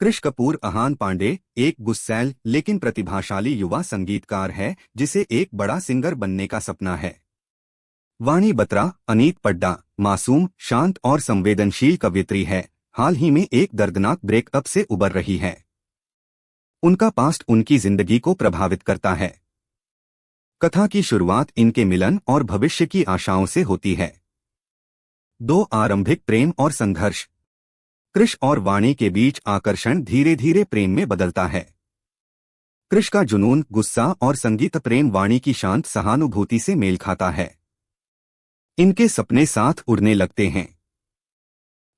कृष कपूर अहान पांडे एक गुस्सैल लेकिन प्रतिभाशाली युवा संगीतकार है जिसे एक बड़ा सिंगर बनने का सपना है। वाणी बत्रा अनीत पड्डा मासूम, शांत और संवेदनशील कवयित्री है। हाल ही में एक दर्दनाक ब्रेकअप से उबर रही है। उनका पास्ट उनकी जिंदगी को प्रभावित करता है। कथा की शुरुआत इनके मिलन और भविष्य की आशाओं से होती है। दो आरंभिक प्रेम और संघर्ष। कृष और वाणी के बीच आकर्षण धीरे धीरे प्रेम में बदलता है। कृष का जुनून, गुस्सा और संगीत प्रेम वाणी की शांत सहानुभूति से मेल खाता है। इनके सपने साथ उड़ने लगते हैं,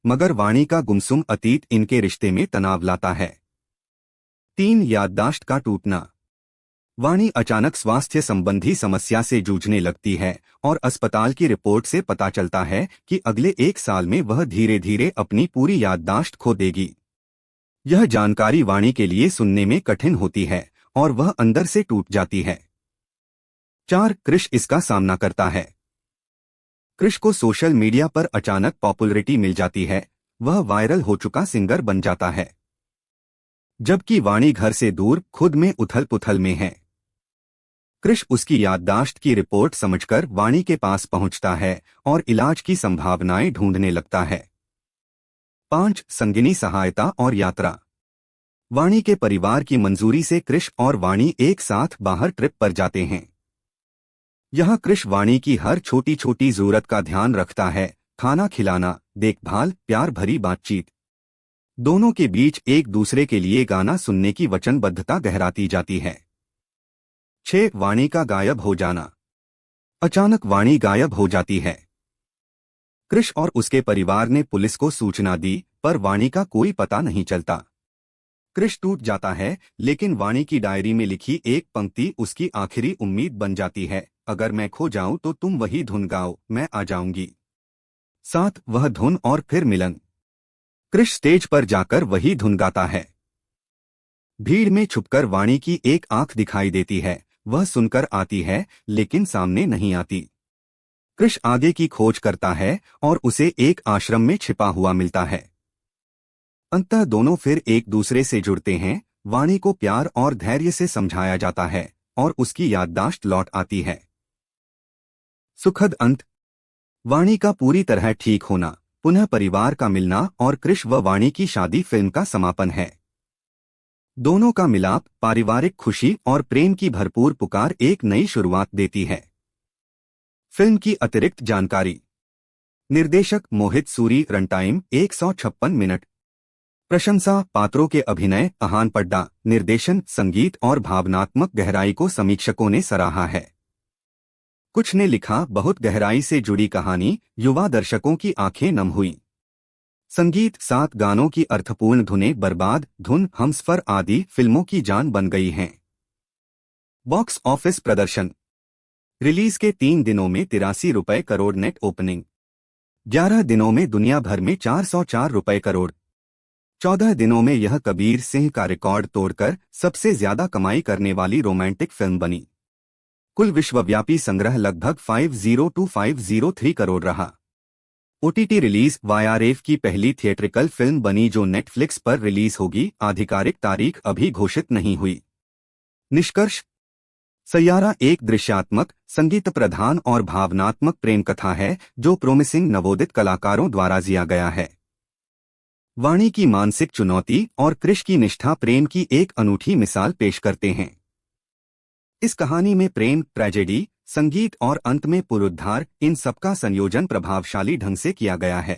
मगर वाणी का गुमसुम अतीत इनके रिश्ते में तनाव लाता है। 3 याददाश्त का टूटना। वाणी अचानक स्वास्थ्य संबंधी समस्या से जूझने लगती है और अस्पताल की रिपोर्ट से पता चलता है कि अगले 1 साल में वह धीरे धीरे अपनी पूरी याददाश्त खो देगी। यह जानकारी वाणी के लिए सुनने में कठिन होती है और वह अंदर से टूट जाती है। 4 कृष इसका सामना करता है। कृष को सोशल मीडिया पर अचानक पॉपुलैरिटी मिल जाती है। वह वायरल हो चुका सिंगर बन जाता है, जबकि वाणी घर से दूर खुद में उथल पुथल में है। कृष उसकी याददाश्त की रिपोर्ट समझकर वाणी के पास पहुंचता है और इलाज की संभावनाएं ढूंढने लगता है। 5 संगिनी सहायता और यात्रा। वाणी के परिवार की मंजूरी से कृष और वाणी एक साथ बाहर ट्रिप पर जाते हैं। यह कृष वाणी की हर छोटी छोटी जरूरत का ध्यान रखता है। खाना खिलाना, देखभाल, प्यार भरी बातचीत। दोनों के बीच एक दूसरे के लिए गाना सुनने की वचनबद्धता गहराती जाती है। 6 वाणी का गायब हो जाना। अचानक वाणी गायब हो जाती है। कृष और उसके परिवार ने पुलिस को सूचना दी, पर वाणी का कोई पता नहीं चलता। कृष टूट जाता है, लेकिन वाणी की डायरी में लिखी एक पंक्ति उसकी आखिरी उम्मीद बन जाती है। अगर मैं खो जाऊं तो तुम वही धुन गाओ, मैं आ जाऊंगी। 7 वह धुन और फिर मिलन। कृष स्टेज पर जाकर वही धुन गाता है। भीड़ में छुपकर वाणी की एक आंख दिखाई देती है। वह सुनकर आती है, लेकिन सामने नहीं आती। कृष आगे की खोज करता है और उसे एक आश्रम में छिपा हुआ मिलता है। अंततः दोनों फिर एक दूसरे से जुड़ते हैं। वाणी को प्यार और धैर्य से समझाया जाता है और उसकी याददाश्त लौट आती है। सुखद अंत। वाणी का पूरी तरह ठीक होना, पुनः परिवार का मिलना और कृष व वाणी की शादी फिल्म का समापन है। दोनों का मिलाप, पारिवारिक खुशी और प्रेम की भरपूर पुकार एक नई शुरुआत देती है। फिल्म की अतिरिक्त जानकारी। निर्देशक मोहित सूरी। रन टाइम 156 मिनट। प्रशंसा, पात्रों के अभिनय, अहान पड्डा। निर्देशन, संगीत और भावनात्मक गहराई को समीक्षकों ने सराहा है। कुछ ने लिखा, बहुत गहराई से जुड़ी कहानी, युवा दर्शकों की आंखें नम हुई। संगीत, 7 गानों की अर्थपूर्ण धुनें बर्बाद धुन, हमसफर आदि फिल्मों की जान बन गई हैं। बॉक्स ऑफिस प्रदर्शन। रिलीज के 3 दिनों में 83 रुपए करोड़ नेट ओपनिंग। 11 दिनों में दुनिया भर में 404 रुपए करोड़। 14 दिनों में यह कबीर सिंह का रिकॉर्ड तोड़कर सबसे ज्यादा कमाई करने वाली रोमांटिक फिल्म बनी। कुल विश्वव्यापी संग्रह लगभग 502-503 करोड़ रहा। ओटीटी रिलीज वाईआरएफ की पहली थिएट्रिकल फिल्म बनी जो नेटफ्लिक्स पर रिलीज होगी। आधिकारिक तारीख अभी घोषित नहीं हुई। निष्कर्ष। सैयारा एक दृश्यात्मक, संगीत प्रधान और भावनात्मक प्रेम कथा है जो प्रोमिसिंग नवोदित कलाकारों द्वारा जिया गया है। वाणी की मानसिक चुनौती और कृष की निष्ठा प्रेम की एक अनूठी मिसाल पेश करते हैं। इस कहानी में प्रेम, ट्रेजेडी, संगीत और अंत में पुनरुद्धार, इन सबका संयोजन प्रभावशाली ढंग से किया गया है।